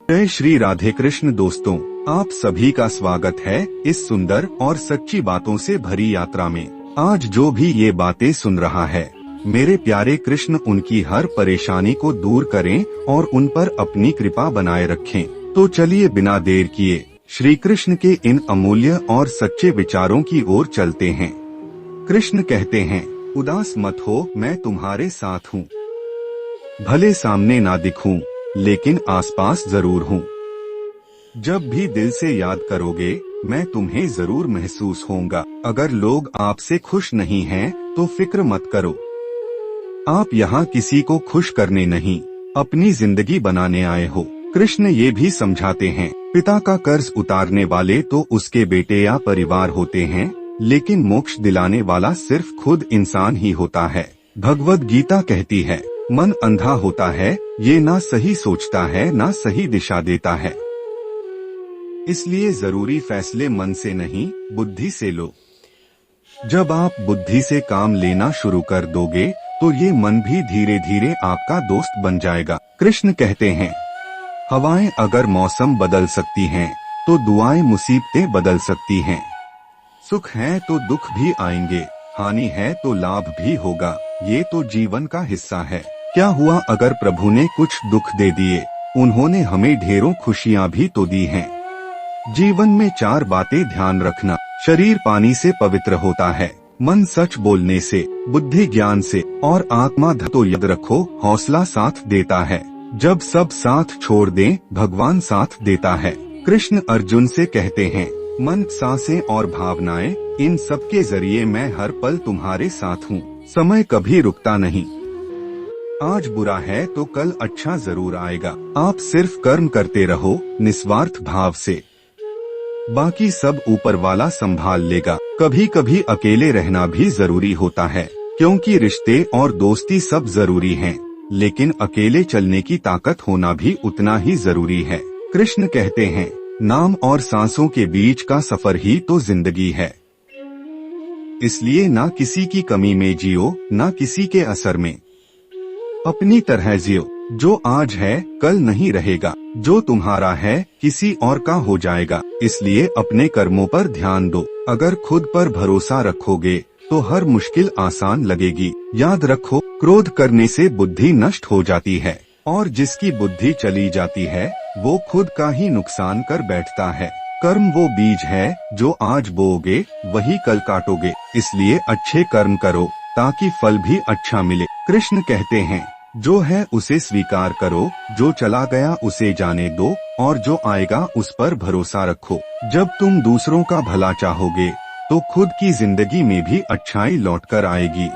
जय श्री राधे कृष्ण। दोस्तों, आप सभी का स्वागत है इस सुंदर और सच्ची बातों से भरी यात्रा में। आज जो भी ये बातें सुन रहा है, मेरे प्यारे कृष्ण उनकी हर परेशानी को दूर करें और उन पर अपनी कृपा बनाए रखें। तो चलिए बिना देर किए श्री कृष्ण के इन अमूल्य और सच्चे विचारों की ओर चलते हैं। कृष्ण कहते हैं, उदास मत हो, मैं तुम्हारे साथ हूँ। भले सामने ना दिखूं, लेकिन आसपास जरूर हूँ। जब भी दिल से याद करोगे, मैं तुम्हें जरूर महसूस होऊंगा। अगर लोग आपसे खुश नहीं हैं, तो फिक्र मत करो। आप यहाँ किसी को खुश करने नहीं, अपनी जिंदगी बनाने आए हो। कृष्ण ये भी समझाते हैं, पिता का कर्ज उतारने वाले तो उसके बेटे या परिवार होते हैं, लेकिन मोक्ष दिलाने वाला सिर्फ खुद इंसान ही होता है। भगवद गीता कहती है, मन अंधा होता है, ये ना सही सोचता है ना सही दिशा देता है। इसलिए जरूरी फैसले मन से नहीं, बुद्धि से लो। जब आप बुद्धि से काम लेना शुरू कर दोगे, तो ये मन भी धीरे धीरे आपका दोस्त बन जाएगा। कृष्ण कहते हैं, हवाएं अगर मौसम बदल सकती हैं, तो दुआएं मुसीबतें बदल सकती हैं। सुख है तो दुख भी आएंगे, हानि है तो लाभ भी होगा, ये तो जीवन का हिस्सा है। क्या हुआ अगर प्रभु ने कुछ दुख दे दिए, उन्होंने हमें ढेरों खुशियाँ भी तो दी हैं। जीवन में 4 बातें ध्यान रखना। शरीर पानी से पवित्र होता है, मन सच बोलने से, बुद्धि ज्ञान से और आत्मा धन। तो याद रखो, हौसला साथ देता है। जब सब साथ छोड़ दें, भगवान साथ देता है। कृष्ण अर्जुन से कहते हैं, मन, सांसें और भावनाएं, इन सब के जरिए मैं हर पल तुम्हारे साथ हूँ। समय कभी रुकता नहीं। आज बुरा है तो कल अच्छा जरूर आएगा। आप सिर्फ कर्म करते रहो निस्वार्थ भाव से, बाकी सब ऊपर वाला संभाल लेगा। कभी कभी अकेले रहना भी जरूरी होता है, क्योंकि रिश्ते और दोस्ती सब जरूरी हैं, लेकिन अकेले चलने की ताकत होना भी उतना ही जरूरी है। कृष्ण कहते हैं, नाम और सांसों के बीच का सफर ही तो जिंदगी है। इसलिए ना किसी की कमी में जियो, ना किसी के असर में। अपनी तरह जियो। जो आज है कल नहीं रहेगा, जो तुम्हारा है किसी और का हो जाएगा। इसलिए अपने कर्मों पर ध्यान दो। अगर खुद पर भरोसा रखोगे, तो हर मुश्किल आसान लगेगी। याद रखो, क्रोध करने से बुद्धि नष्ट हो जाती है, और जिसकी बुद्धि चली जाती है, वो खुद का ही नुकसान कर बैठता है। कर्म वो बीज है, जो आज बोओगे वही कल काटोगे। इसलिए अच्छे कर्म करो, ताकि फल भी अच्छा मिले। कृष्ण कहते हैं, जो है उसे स्वीकार करो, जो चला गया उसे जाने दो, और जो आएगा उस पर भरोसा रखो। जब तुम दूसरों का भला चाहोगे, तो खुद की जिंदगी में भी अच्छाई लौट कर आएगी।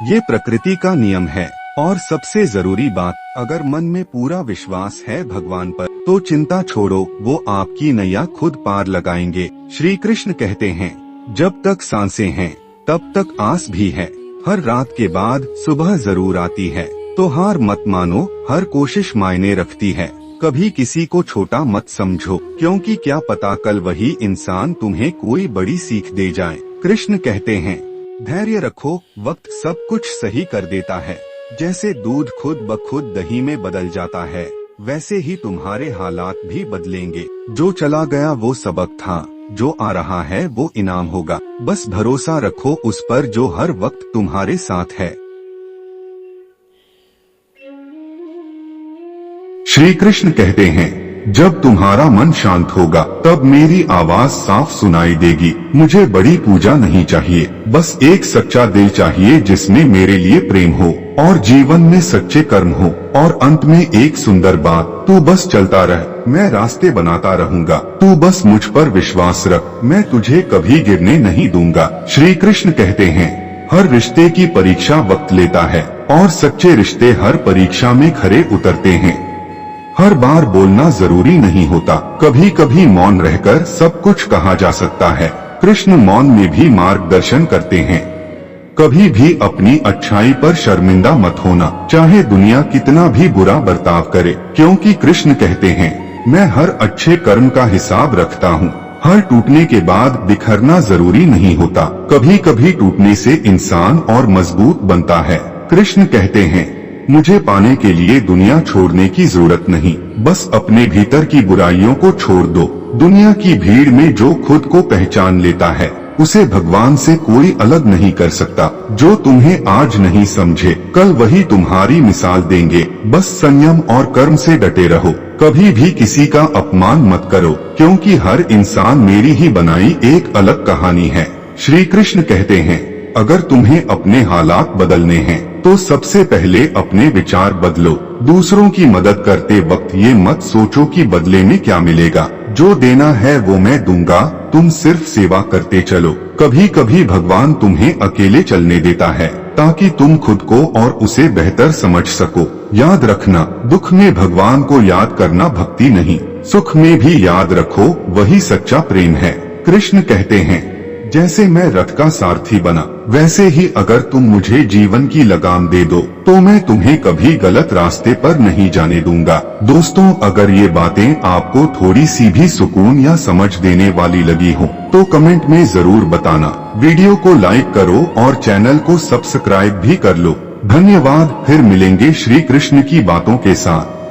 ये प्रकृति का नियम है। और सबसे जरूरी बात, अगर मन में पूरा विश्वास है भगवान पर, तो चिंता छोड़ो, वो आपकी नैया खुद पार लगाएंगे। श्री कृष्ण कहते हैं, जब तक सांसें हैं, तब तक आस भी है। हर रात के बाद सुबह जरूर आती है। तो हार मत मानो, हर कोशिश मायने रखती है। कभी किसी को छोटा मत समझो, क्योंकि क्या पता कल वही इंसान तुम्हें कोई बड़ी सीख दे जाए। कृष्ण कहते हैं, धैर्य रखो, वक्त सब कुछ सही कर देता है। जैसे दूध खुद ब खुद दही में बदल जाता है, वैसे ही तुम्हारे हालात भी बदलेंगे। जो चला गया वो सबक था, जो आ रहा है वो इनाम होगा। बस भरोसा रखो उस पर जो हर वक्त तुम्हारे साथ है। श्री कृष्ण कहते हैं, जब तुम्हारा मन शांत होगा, तब मेरी आवाज साफ सुनाई देगी। मुझे बड़ी पूजा नहीं चाहिए, बस एक सच्चा दिल चाहिए जिसमें मेरे लिए प्रेम हो, और जीवन में सच्चे कर्म हो। और अंत में एक सुंदर बात, तू बस चलता रह, मैं रास्ते बनाता रहूंगा। तू बस मुझ पर विश्वास रख, मैं तुझे कभी गिरने नहीं दूंगा। श्री कृष्ण कहते हैं, हर रिश्ते की परीक्षा वक्त लेता है, और सच्चे रिश्ते हर परीक्षा में खरे उतरते हैं। हर बार बोलना जरूरी नहीं होता, कभी कभी मौन रहकर सब कुछ कहा जा सकता है। कृष्ण मौन में भी मार्गदर्शन करते हैं। कभी भी अपनी अच्छाई पर शर्मिंदा मत होना, चाहे दुनिया कितना भी बुरा बर्ताव करे, क्योंकि कृष्ण कहते हैं, मैं हर अच्छे कर्म का हिसाब रखता हूँ। हर टूटने के बाद बिखरना जरूरी नहीं होता, कभी कभी टूटने से इंसान और मजबूत बनता है। कृष्ण कहते हैं, मुझे पाने के लिए दुनिया छोड़ने की जरूरत नहीं, बस अपने भीतर की बुराइयों को छोड़ दो। दुनिया की भीड़ में जो खुद को पहचान लेता है उसे भगवान से कोई अलग नहीं कर सकता। जो तुम्हें आज नहीं समझे कल वही तुम्हारी मिसाल देंगे। बस संयम और कर्म से डटे रहो, कभी भी किसी का अपमान मत करो, क्योंकि हर इंसान मेरी ही बनाई एक अलग कहानी है। श्री कृष्ण कहते हैं, अगर तुम्हें अपने हालात बदलने हैं तो सबसे पहले अपने विचार बदलो। दूसरों की मदद करते वक्त ये मत सोचो कि बदले में क्या मिलेगा। जो देना है वो मैं दूंगा, तुम सिर्फ सेवा करते चलो। कभी कभी भगवान तुम्हें अकेले चलने देता है ताकि तुम खुद को और उसे बेहतर समझ सको। याद रखना, दुख में भगवान को याद करना भक्ति नहीं, सुख में भी याद रखो, वही सच्चा प्रेम है। कृष्ण कहते हैं, जैसे मैं रथ का सारथी बना वैसे ही अगर तुम मुझे जीवन की लगाम दे दो तो मैं तुम्हें कभी गलत रास्ते पर नहीं जाने दूंगा। दोस्तों, अगर ये बातें आपको थोड़ी सी भी सुकून या समझ देने वाली लगी हो तो कमेंट में जरूर बताना। वीडियो को लाइक करो और चैनल को सब्सक्राइब भी कर लो। धन्यवाद। फिर मिलेंगे श्री कृष्ण की बातों के साथ।